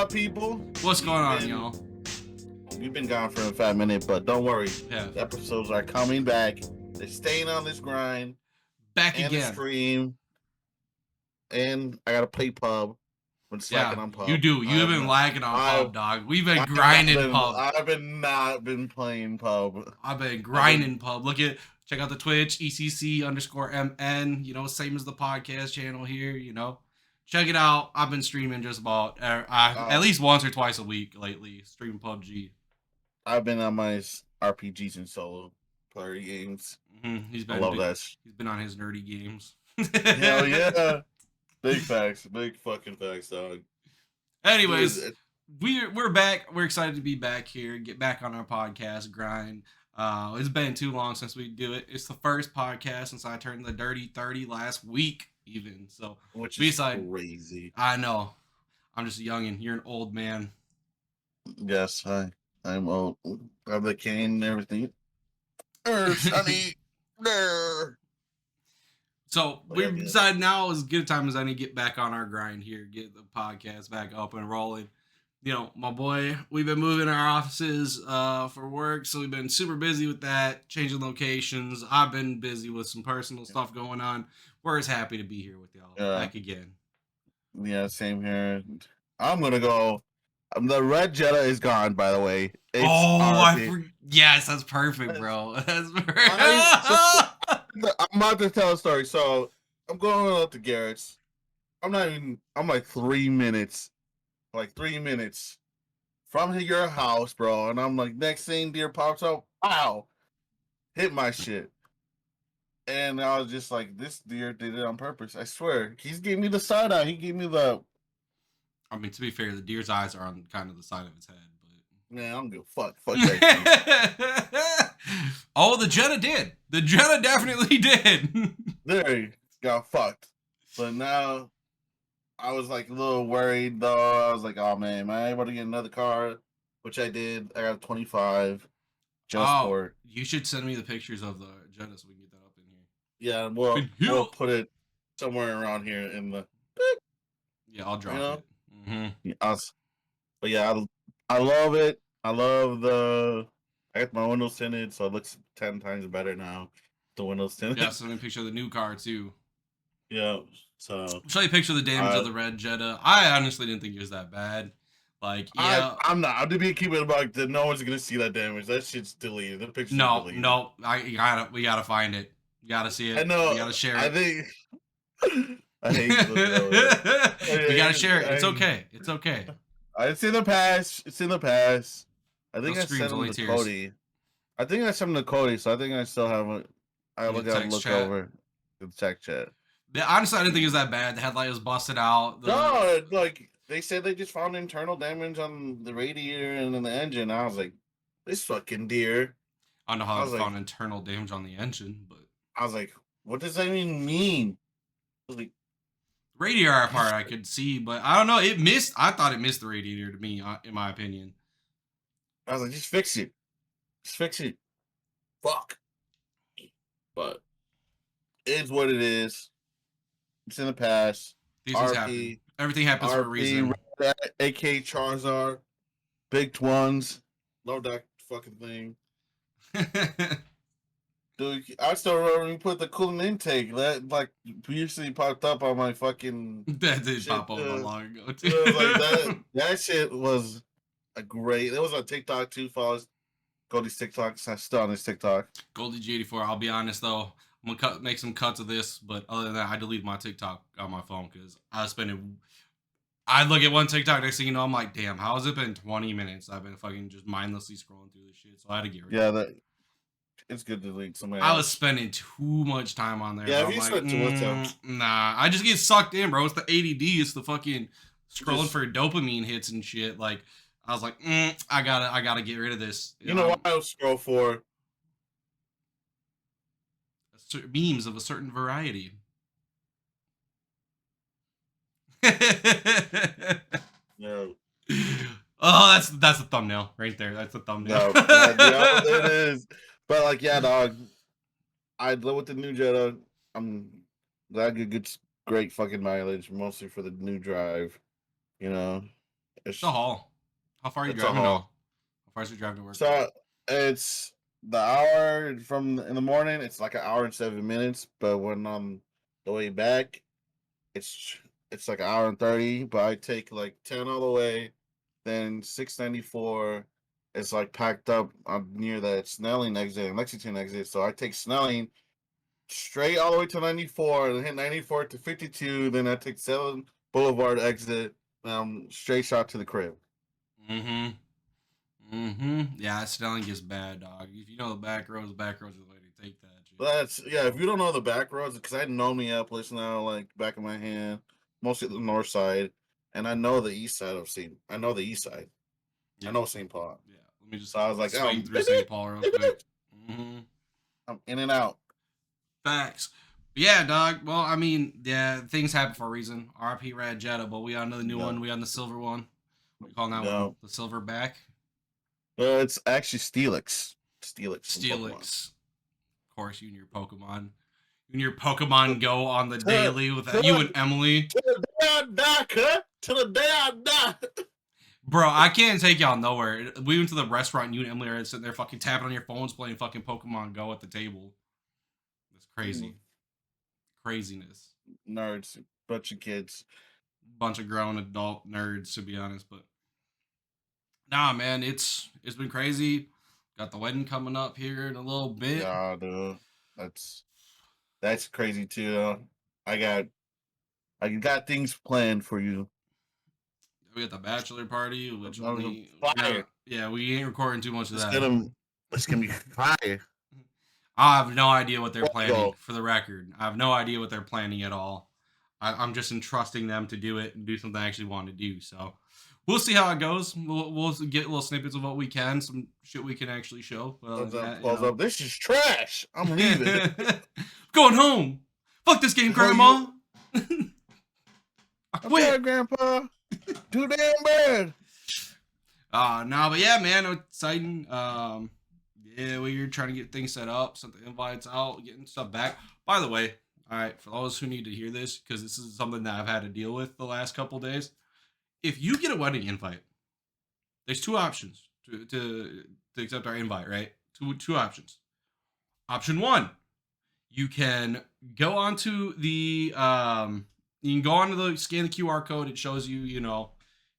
up, people? What's going on, y'all? We've been gone for a fat minute, but don't worry. Yeah. The episodes are coming back. They're staying on this grind. Back and again. The stream. And I gotta play pub. Been slacking on pub. You do. You've been lacking on pub, dog. We've been grinding pub. I've not been playing pub. I've been grinding pub. Check out the Twitch, ECC_MN, same as the podcast channel here, Check it out. I've been streaming just about at least once or twice a week lately, streaming PUBG. I've been on my RPGs and solo player games. Mm-hmm. I love that. He's been on his nerdy games. Hell yeah. Big facts. Big fucking facts, dog. Anyways, we're back. We're excited to be back here, get back on our podcast grind. It's been too long since we do it. It's the first podcast since I turned the dirty 30 last week, even. So, which is crazy. I know. I'm just a youngin'. You're an old man. Yes, I'm old. I have the cane and everything. Sonny. So we decided now is as good a time as any to get back on our grind here, get the podcast back up and rolling. My boy, we've been moving our offices for work, so we've been super busy with that, changing locations. I've been busy with some personal stuff going on. We're just happy to be here with y'all back again. Yeah, same here. I'm gonna go. The red Jetta is gone, by the way. Yes, that's perfect, bro. That's perfect. I'm about to tell a story. So I'm going up to Garrett's. I'm like 3 minutes. Like 3 minutes from your house, bro. And I'm like, next thing deer pops up, ow, hit my shit. And I was just like, this deer did it on purpose. I swear. He's giving me the side eye. He gave me the. I mean, to be fair, the deer's eyes are on kind of the side of its head, but man, I don't give a fuck. Fuck that. Oh, the Jetta did. The Jetta definitely did. There, he got fucked. But now I was like a little worried though. I was like, oh man, am I able to get another car? Which I did. I got 25. For you should send me the pictures of the Jetta so we can get that up in here. Yeah, we'll put it somewhere around here in the. Yeah, I'll drop it. Mm-hmm. But yeah, I love it. I love I got my windows tinted, so it looks 10 times better now. The windows tinted. Yeah, send me a picture of the new car too. Yeah, so I'll show you a picture of the damage of the red Jetta. I honestly didn't think it was that bad. Like, yeah, I'm not. I'm to be keeping it about that. No one's gonna see that damage. That shit's deleted. The picture's deleted. No. We gotta find it. You gotta see it. I know. We gotta share it. I think. I hate it. We gotta share it. It's okay. It's okay. It's in the past. It's in the past. I think I sent them to tears. Cody. I think I sent them to Cody, so I think I still have it. I gotta look over the tech chat. Yeah, honestly, I didn't think it was that bad. The headlight was busted out. No, like they said, they just found internal damage on the radiator and in the engine. I was like, this fucking deer. I don't know how they found internal damage on the engine, but I was like, what does that even mean? I was like, radiator part I could see, but I don't know. It missed. I thought it missed the radiator to me, in my opinion. I was like, just fix it. Just fix it. Fuck. But it's what it is. It's in the past. These things happen. Everything happens for a reason. AK Charizard. Big ones. Love that fucking thing. Dude, I still remember when you put the coolant intake. That like previously popped up on my fucking. That did pop up long ago too. That shit was a great. It was on TikTok too. Follows Goldy's TikTok. I'm still on his TikTok. Goldie G84. I'll be honest though, I'm gonna make some cuts of this, but other than that, I deleted my TikTok on my phone because I was spending. I look at one TikTok, next thing you know, I'm like, damn, how has it been 20 minutes? I've been fucking just mindlessly scrolling through this shit, so I had to get rid of it. It's good to delete somebody else. I was spending too much time on there. Yeah, if you spend too much time. Nah, I just get sucked in, bro. It's the ADD. It's the fucking scrolling for dopamine hits and shit. Like, I was like, I gotta get rid of this. You know what I would scroll for? Memes of a certain variety. No. Oh, that's the thumbnail right there. That's the thumbnail. No, yeah, it is. But like, yeah, dog. I live with the new Jetta. I'm glad it gets great fucking mileage, mostly for the new drive. It's a haul. How far are you It's a driving haul. now? How far is your drive to work? So it's the hour from in the morning. It's like an hour and 7 minutes. But when I'm the way back, it's it's like an hour and 30. But I take like 10 all the way. Then 694 is like packed up near that Snelling exit and Lexington exit. So I take Snelling straight all the way to 94 and hit 94 to 52. Then I take 7 Boulevard exit. Straight shot to the crib. Mm-hmm. Yeah, Snelling gets bad, dog. If you know the back roads are the way to take that shit. Yeah. If you don't know the back roads, because I know Minneapolis now, like back of my hand, mostly the north side, and I know the east side of St. I know the east side. Yeah. I know St. Paul. Yeah. Let me just So I was like, swing through St. Paul real quick. Mm-hmm. I'm in and out. Facts. But yeah, dog. Well, I mean, yeah, things happen for a reason. RP Rad Jetta, but we on another new one. We on the silver one. What do you calling that one? The silver back? It's actually Steelix. Steelix. Of course, you and your Pokemon. You and your Pokemon Go on the daily with you and Emily. To the day I die, cut. To the day I die. Bro, I can't take y'all nowhere. We went to the restaurant and you and Emily are sitting there fucking tapping on your phones playing fucking Pokemon Go at the table. That's crazy. Craziness. Nerds. Bunch of kids. Bunch of grown adult nerds, to be honest. But nah, man, it's been crazy. Got the wedding coming up here in a little bit. Yeah, dude. That's crazy too. I got things planned for you. We got the bachelor party, which we ain't recording too much of that. It's gonna be fire. I have no idea what they're planning. For the record, I have no idea what they're planning at all. I'm just entrusting them to do it and do something I actually want to do. So we'll see how it goes. We'll get little snippets of what we can, some shit we can actually show. Up. This is trash. I'm leaving. Going home. Fuck this game, Grandma. I quit. Sorry, Grandpa. Too damn bad. But yeah, man, exciting. Yeah, we're trying to get things set up, sent the invites out, getting stuff back. By the way, all right, for those who need to hear this, because this is something that I've had to deal with the last couple days. If you get a wedding invite, there's two options to accept our invite, right? Two options. Option one, you can go onto the scan the QR code. It shows you,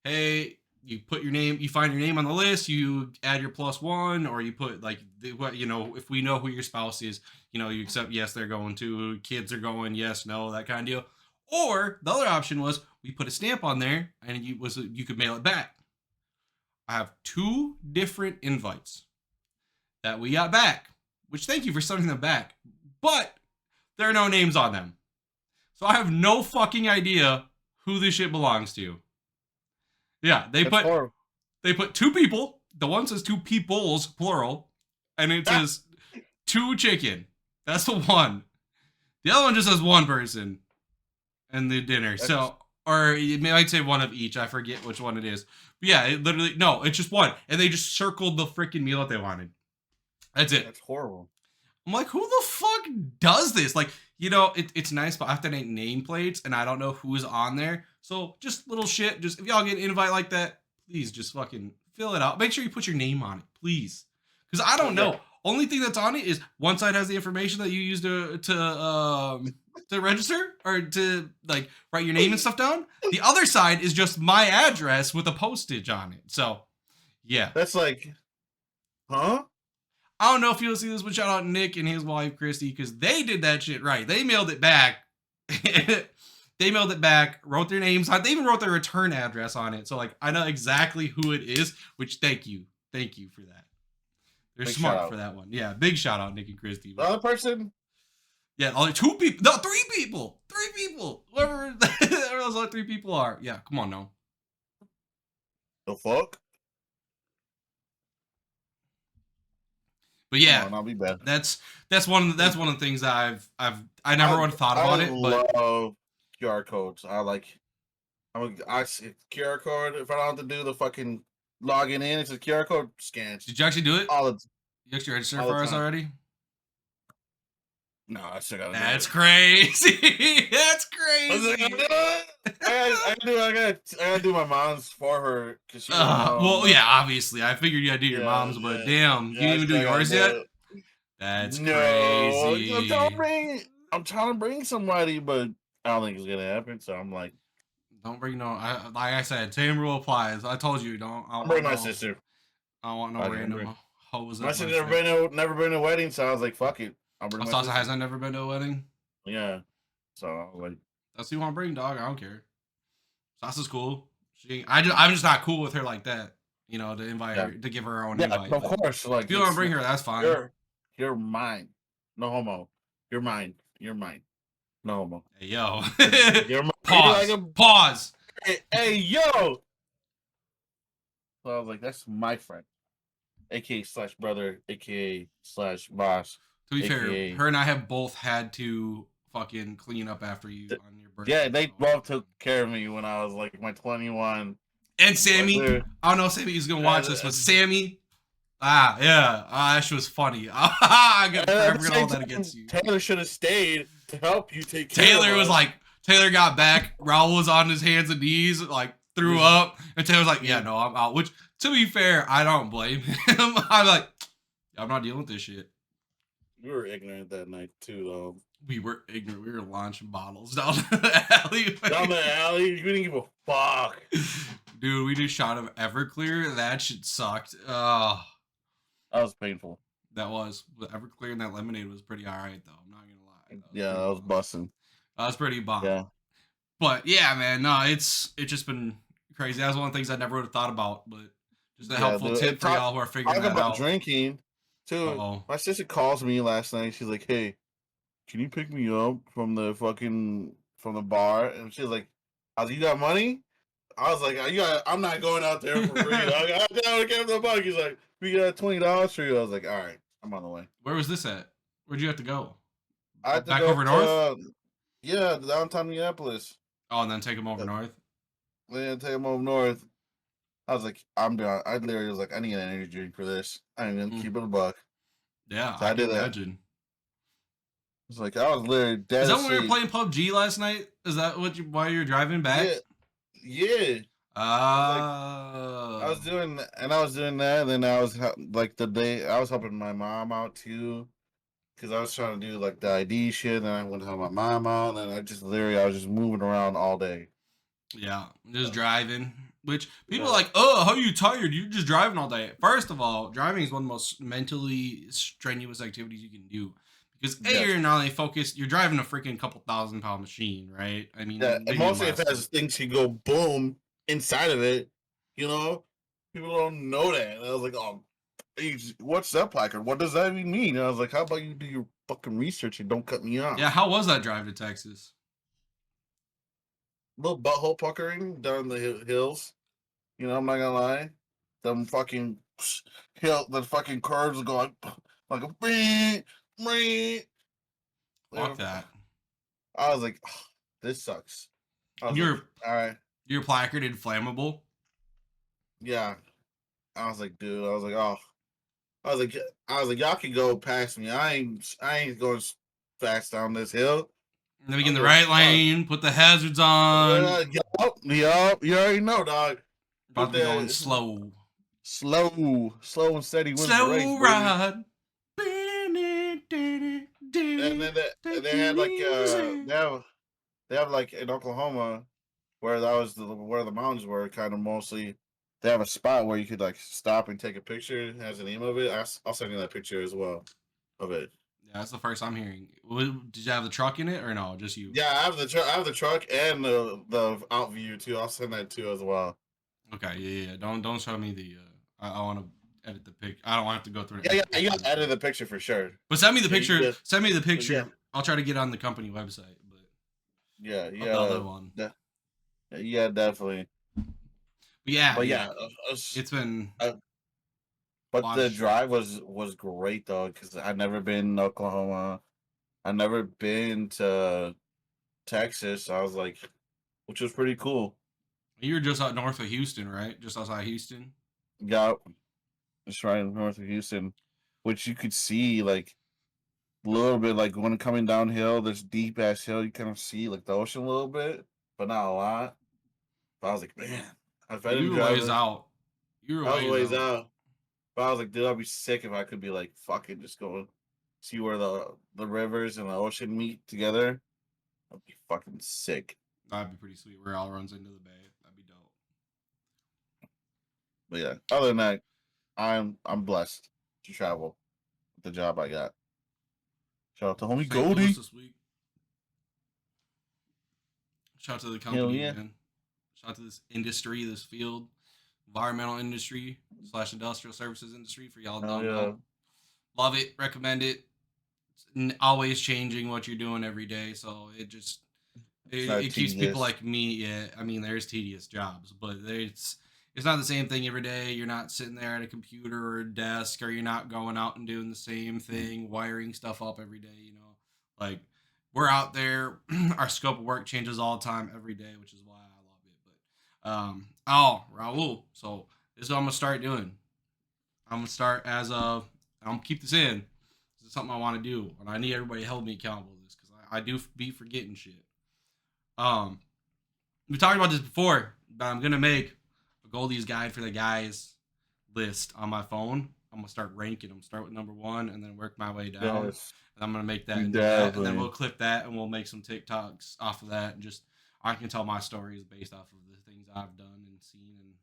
hey, you put your name, you find your name on the list, you add your +1, or you put if we know who your spouse is, you accept yes, they're going to, kids are going, yes, no, that kind of deal. Or the other option was we put a stamp on there and you could mail it back. I have two different invites that we got back, which thank you for sending them back, but there are no names on them. So I have no fucking idea who this shit belongs to. Yeah, they put two people. The one says two peoples, plural, and it says two chicken. That's the one. The other one just says one person and the dinner. Or it might say one of each. I forget which one it is. But yeah, it's just one. And they just circled the freaking meal that they wanted. That's it. That's horrible. I'm like, who the fuck does this? Like, it's nice, but I have to make nameplates, and I don't know who's on there. So just little shit. Just if y'all get an invite like that, please just fucking fill it out. Make sure you put your name on it, please. Because I don't know. Only thing that's on it is one side has the information that you use to register or to write your name and stuff down. The other side is just my address with a postage on it. So, yeah. That's like, huh? I don't know if you'll see this, but shout out Nick and his wife, Christy, because they did that shit right. They mailed it back. Wrote their names on it. They even wrote their return address on it. So, I know exactly who it is, which thank you. Thank you for that. They're big smart for that one. Yeah, big shout out, Nick and Christy. The other person? Yeah, only two people. No, three people. Whoever those other three people are. Yeah, come on now. The fuck? But yeah, I'll be bad. That's one of the things that I never would have thought about it. But I love QR codes. I see QR code. If I don't have to do the fucking logging in, it's a QR code scans. Did you actually do it? You actually registered for us already? No, I still gotta do That's it. crazy. That's I was like, crazy. I'm doing it. I gotta do my mom's for her because she don't know. Well, No, yeah, obviously. I figured you had to do your yeah, mom's, but yeah, damn, you yeah. I didn't even do still gotta yours do yet? it. That's No, crazy. I'm trying to bring somebody, but I don't think it's gonna happen. So I'm like, Don't bring no. Like I said, same rule applies. I told you, don't. I I'm don't want bringing my no. sister. I don't want no I can bring. random hoes My at my sister shit. never been to a wedding, so I was like, fuck it, I'll bring my Sasa sister. hasn't never been to a wedding. Yeah. So I was like, That's who you want to bring, dog. I don't care. Sasa's cool. I'm just not cool with her like that. You know, to invite yeah, her, to give her her own yeah, invite. of But course. Like if you want to it's bring her, that's fine. you're you're mine. No homo. You're mine. You're mine. No homo. Hey, yo. You're mine. You're like Pause. a Pause. hey yo. So I was like, that's my friend, aka slash brother, aka slash boss, To be fair, aka. her and I have both had to fucking clean up after you on your Yeah, birthday. they So. both took care of me when I was like my 21. And Like, Sammy, I don't know if Sammy is gonna watch this, but and Sammy, yeah, that shit was funny. I at got the forever gonna same hold that time, against you. Taylor should have stayed to help you take care Taylor of was us. like, Taylor got back. Raul was on his hands and knees, like threw up, and Taylor was like, "Yeah, no, I'm out." Which, to be fair, I don't blame him. I'm like, I'm not dealing with this shit. You were ignorant that night too, though. We were ignorant. We were launching bottles down the alley. Down the alley, you didn't give a fuck. Dude, we just shot of Everclear. That shit sucked. Oh, That was painful. that was. But Everclear and that lemonade was pretty alright, though. I'm not gonna lie. Yeah, that was busting. That was pretty bomb. Yeah. But yeah, man, no, it's just been crazy. That was one of the things I never would have thought about, but just a helpful dude. tip for y'all who are figuring Talk that about out. drinking, too. Uh-oh. My sister calls me last night. She's like, "Hey, can you pick me up from the bar?" And she's like, "I was like, you got money?" I was like, I'm not going out there for free. I got down to the bug. He's like, we got $20 for you. I was like, all right, I'm on the way. Where was this at? Where'd you have to go? I had to Back go over north? yeah, downtown Minneapolis. Oh, and then take him over north? Then take him over north. I was like, I'm done. I literally was like, I need an energy drink for this. I ain't gonna keep it a buck. Yeah, So I I can did that. imagine. It's like I was literally dead. Is that asleep. when we were playing PUBG last night? Is that why you were driving back? Yeah. I was doing that, and then I was like the day I was helping my mom out too, because I was trying to do like the ID shit, and I went to help my mom out, and I was just moving around all day. Yeah, just driving. Which people are like, oh, how are you tired? You're just driving all day. First of all, driving is one of the most mentally strenuous activities you can do. Because you're not only focused, you're driving a freaking couple £1,000-pound machine, right? I mean, yeah, and mostly it has things to go boom inside of it. You know, people don't know that. And I was like, oh, what's that placard? What does that even mean? And I was like, how about you do your fucking research and don't cut me off? Yeah, how was that drive to Texas? Little butthole puckering down the hills. You know, I'm not gonna lie. Them fucking the fucking curves going like a Fuck that. I was like, oh, this sucks. All right. Your placarded flammable. Yeah. I was like, dude. I was like, y'all can go past me. I ain't going fast down this hill. Let me get in the right lane. Put the hazards on. Yup. You already know, dog. About to be going slow. Slow and steady wins the race. Slow ride. And then they had like they have like in Oklahoma where that was where the mountains were kind of mostly. They have a spot where you could like stop and take a picture. It has the name of it. I'll send you that picture as well of it. Yeah, that's the first I'm hearing. Did you have the truck in it or no? Just you? Yeah, I have the truck and the out view too. I'll send that too as well. Okay, yeah. Don't show me the. I want to edit the pic. I don't want to have to go through it. Yeah. You got to edit the picture for sure. But send me the picture. Yeah. Send me the picture. Yeah. I'll try to get on the company website. But yeah. The other one. Yeah, definitely. But yeah, it's been. But the drive was great though, because I've never been to Oklahoma. I've never been to Texas. I was like, which was pretty cool. You were just out north of Houston, right? Just outside Houston. Yeah, just right north of Houston, which you could see like a little bit like when coming downhill, this deep ass hill, you kind of see like the ocean a little bit, but not a lot. But I was like, man, if I You didn't were drive ways it, out. You were I was ways ways out. out. But I was like, dude, I'd be sick if I could be like fucking just go see where the rivers and the ocean meet together. I'd be fucking sick. That'd be pretty sweet. Where it all runs into the bay. That'd be dope. But yeah, other than that, I'm blessed to travel with the job I got. Shout out to homie St. Louis Goldie. this week. Shout out to the Hell company, yeah. man. Shout out to this industry, this field, environmental industry / industrial services industry. For y'all Hell don't yeah. know, love it, recommend it. It's always changing what you're doing every day, so it keeps people tedious. like me. Yeah, I mean, there's tedious jobs, but it's not the same thing every day. You're not sitting there at a computer or a desk, or you're not going out and doing the same thing, wiring stuff up every day. Like we're out there. Our scope of work changes all the time, every day, which is why I love it. But oh, Raul. So this is what I'm gonna start doing. I'm gonna start as of. I'm gonna keep this in. This is something I want to do, and I need everybody to hold me accountable to this because I do be forgetting shit. Um, we talked about this before, but I'm gonna make a Goldys guide for the guys list on my phone. I'm gonna start ranking them. Start with number one, and then work my way down. Yes. And I'm gonna make that into that, and then Definitely. we'll clip that, and we'll make some TikToks off of that, and just I can tell my stories based off of the things I've done and seen, and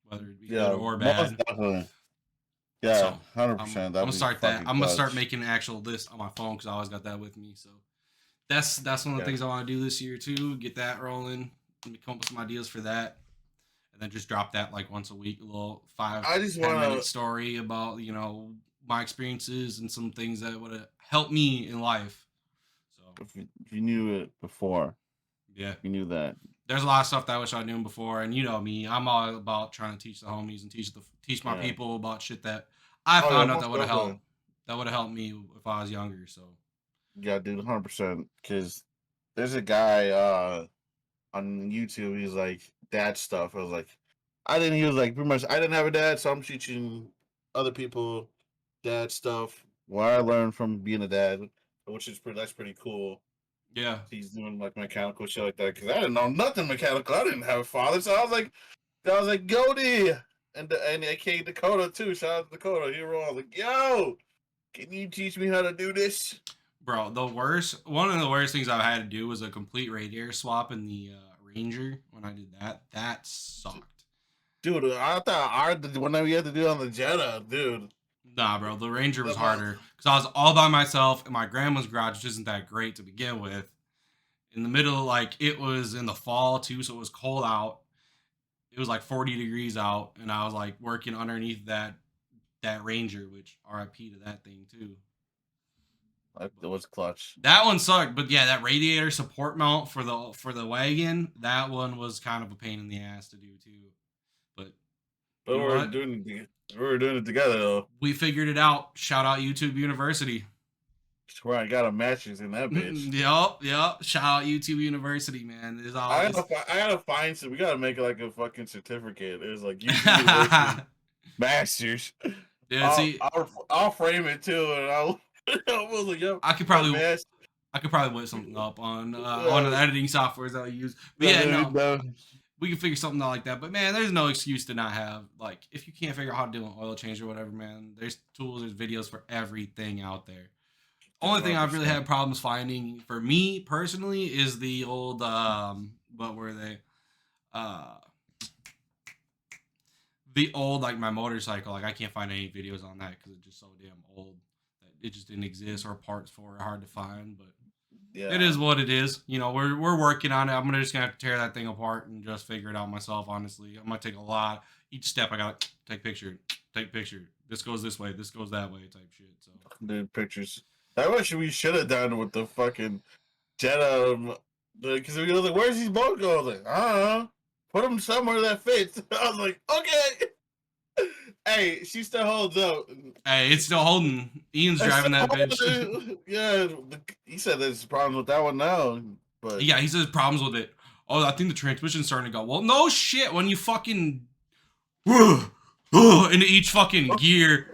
whether it be Yeah, good or most bad. definitely. So Yeah, I'm 100%. I'm That'd gonna be start that. fucking I'm gonna start clutch. making an actual list on my phone because I always got that with me. So that's one of the Yeah. things I want to do this year too. Get that rolling. Let me come up with some ideas for that, and then just drop that like once a week, a little five I just 10 minute want story about my experiences and some things that would have helped me in life. So to, if you knew it before, yeah, you knew that. there's a lot of stuff that I wish I knew before, and you know me, I'm all about trying to teach the homies and teach my Yeah. people about shit that I Oh, yeah, found out most that would have helped. definitely. That would have helped me if I was younger. So Yeah, dude, 100%. Because there's a guy on YouTube, he's like, dad stuff. I was like, he was like, pretty much, I didn't have a dad, so I'm teaching other people dad stuff. What I learned from being a dad, which is that's pretty cool. yeah, He's doing like mechanical shit like that because I didn't know nothing mechanical. I didn't have a father, so I was like Goldie and aka Dakota too. Shout out to Dakota. I was like, yo, can you teach me how to do this? bro, one of the worst things I've had to do was a complete radiator swap in the Ranger. When I did that, that sucked. Dude, I thought when we had to do it on the Jetta, dude. Nah, bro, the Ranger was The mo- harder because I was all by myself in my grandma's garage, which isn't that great to begin with. In the middle, like it was in the fall too, so it was cold out. It was like 40 degrees out, and I was like working underneath that Ranger, which RIP to that thing too. It was clutch. That one sucked, but yeah, that radiator support mount for the wagon, that one was kind of a pain in the ass to do too. But But you know what? we were doing it together though. We figured it out. Shout out YouTube University. Swear I got a matches in that bitch. Yep. Shout out YouTube University, man. It's all it's, I gotta find some. We gotta make like a fucking certificate. It was like YouTube University Masters. yeah. See, I'll frame it too, and I was like, yo, I could got probably master. whip something up on the editing softwares that we use. But yeah, no, No. we can figure something out like that. But man, there's no excuse to not have like if you can't figure out how to do an oil change or whatever, man. There's tools, there's videos for everything out there. Only thing I've really 100%. had problems finding for me personally is the old what were they? The old like my motorcycle. Like I can't find any videos on that because it's just so damn old that it just didn't exist or parts for it hard to find. But Yeah. it is what it is. We're working on it. I'm just gonna have to tear that thing apart and just figure it out myself. Honestly, I'm gonna take a lot. Each step I gotta take picture. This goes this way. This goes that way. Type shit. So Dude, pictures. I wish we should have done with the fucking Jetta. Because we was like, where's these boats going? I was like, I don't know. Put them somewhere that fits. I was like, okay. Hey, she still holds up. hey, it's still holding. Ian's driving that bitch. Yeah, he said there's problems with that one now. But Yeah, he says problems with it. Oh, I think the transmission's starting to go. Well, no shit. When you fucking into each fucking gear,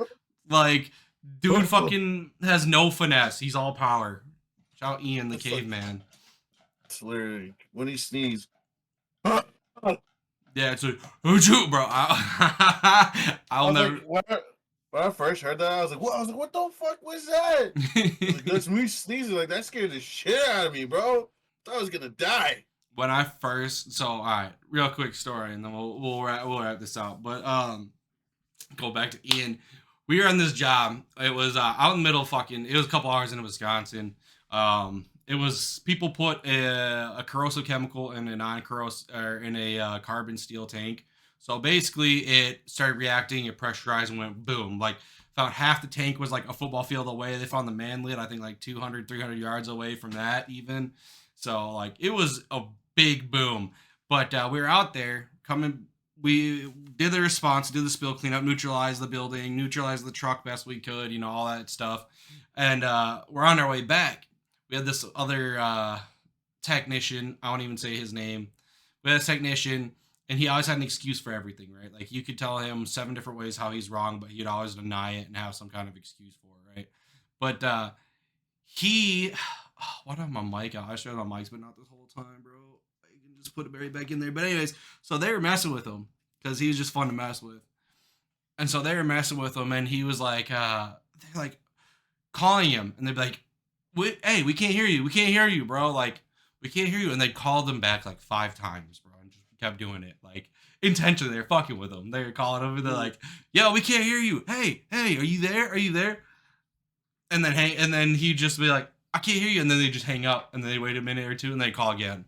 like Dude fucking has no finesse. He's all power. Shout out Ian the caveman. It's literally when he sneezes. Yeah, it's like, bro. I'll never. Like, when I first heard that, I was like, "What?" I was like, "What the fuck was that?" Like, that's me sneezing. Like that scared the shit out of me, bro. I thought I was gonna die. When I first, all right, real quick story, and then we'll wrap this out. But go back to Ian. We were on this job. It was out in the middle of fucking. It was a couple hours into Wisconsin. It was people put a corrosive chemical in a non-corrosive or in a carbon steel tank. So basically, it started reacting. It pressurized and went boom. Like found half the tank was like a football field away. They found the man lid, I think like 200, 300 yards away from that even. So like it was a big boom. But we were out there coming. We did the response, did the spill cleanup, neutralized the building, neutralized the truck best we could, all that stuff. And we're on our way back. We had this other technician. I won't even say his name. We had a technician, and he always had an excuse for everything, right? Like you could tell him 7 different ways how he's wrong, but he'd always deny it and have some kind of excuse for it, right? But he, why do I have my mic out? I should have my mics, but not this whole time, bro. I can just put it right back in there. But anyways, so they were messing with him because he was just fun to mess with. And so they were messing with him, and he was like, they're like calling him, and they'd be like, hey, we can't hear you. We can't hear you, bro. Like, we can't hear you. And they called him back like 5 times, bro, and just kept doing it. Like, intentionally, they're fucking with him. They were calling him, and they're like, yo, we can't hear you. Hey, are you there? Are you there? And then he'd just be like, I can't hear you. And then they just hang up, and then they wait a minute or two, and they call again.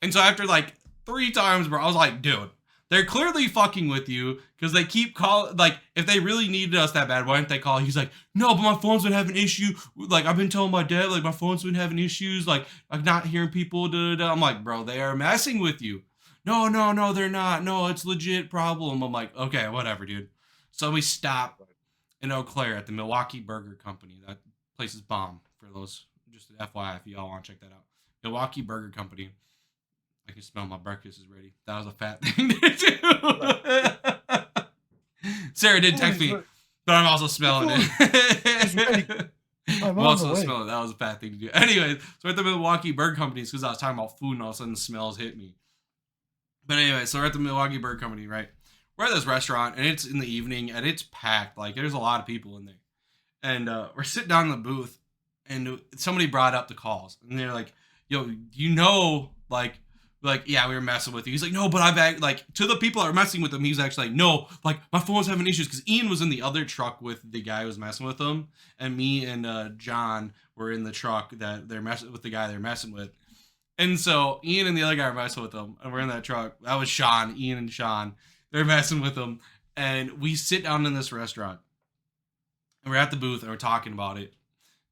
And so after like 3 times, bro, I was like, dude, they're clearly fucking with you because they keep calling. Like, if they really needed us that bad, why didn't they call? He's like, no, but my phone's been having issue. Like, I've been telling my dad, like, my phone's been having issues. Like, I'm not hearing people. I'm like, bro, they are messing with you. No, they're not. No, it's legit problem. I'm like, okay, whatever, dude. So we stop in Eau Claire at the Milwaukee Burger Company. That place is bomb for those. Just an FYI, if y'all want to check that out. Milwaukee Burger Company. I can smell my breakfast is ready. That was a fat thing to do. Sarah did text me, but I'm also smelling it. I'm also smelling it. That was a fat thing to do. Anyways, so we're at the Milwaukee Burger Company because I was talking about food and all of a sudden the smells hit me. But anyway, so we're at the Milwaukee Burger Company, right? We're at this restaurant and it's in the evening and it's packed. Like there's a lot of people in there. And we're sitting down in the booth and somebody brought up the calls and they're like, yo, like, yeah, we were messing with you. He's like, no, but I've like to the people that are messing with him. He's actually like, no, like my phone's having issues because Ian was in the other truck with the guy who was messing with him, and me and John were in the truck that they're messing with the guy they're messing with. And so Ian and the other guy are messing with him, and we're in that truck. That was Sean, Ian and Sean. They're messing with him, and we sit down in this restaurant, and we're at the booth and we're talking about it.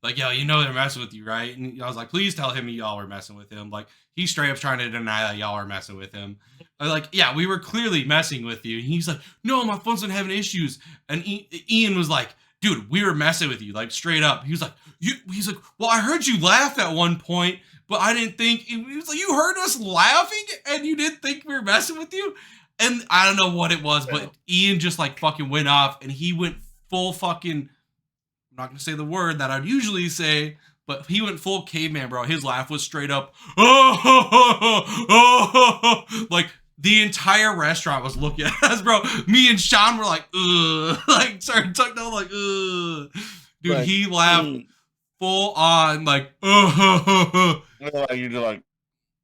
Like, yo, they're messing with you, right? And I was like, please tell him y'all were messing with him. Like, he's straight up trying to deny that y'all were messing with him. I was like, yeah, we were clearly messing with you. And he's like, no, my phone's been having issues. And Ian was like, dude, we were messing with you, like, straight up. He was like, well, I heard you laugh at one point, but I didn't think, he was like, you heard us laughing and you didn't think we were messing with you? And I don't know what it was, but Ian just, like, fucking went off and he went full fucking... I'm not going to say the word that I'd usually say, but he went full caveman, bro. His laugh was straight up, like the entire restaurant was looking at us, bro. Me and Sean were like, ugh, like started tucked down, like, ugh. Dude, like, he laughed full on, like, you're like,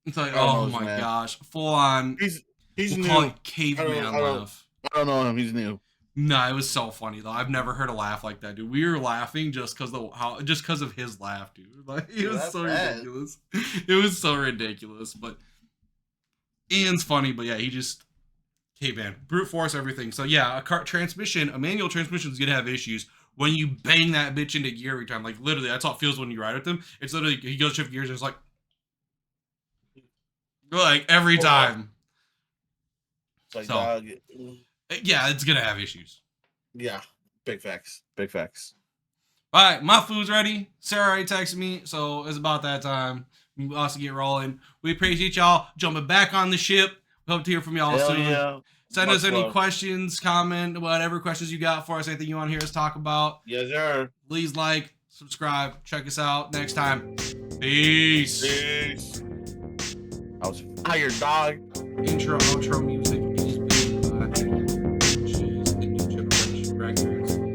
it's like, oh my gosh, full on. He's we'll new. Call it caveman laugh. I don't know him. He's new. Nah, it was so funny though. I've never heard a laugh like that, dude. We were laughing just because of his laugh, dude. Like it was so ridiculous. It was so ridiculous. But Ian's funny, but yeah, he just caveman, brute force everything. So yeah, a manual transmission is gonna have issues when you bang that bitch into gear every time. Like literally, that's how it feels when you ride with them. It's literally he goes shift gears and it's like every time. Like so, dog. Yeah, it's gonna have issues. Yeah, big facts. Big facts. All right, my food's ready. Sarah already texted me, so it's about that time. We also get rolling. We appreciate y'all jumping back on the ship Hope to hear from y'all Hell soon. yeah. Send Much us any love. questions, comment, whatever questions you got for us, anything you want to hear us talk about. Yes, sir. Please like, subscribe, check us out next time. Peace. Peace. I was fired, dog. Intro, outro music.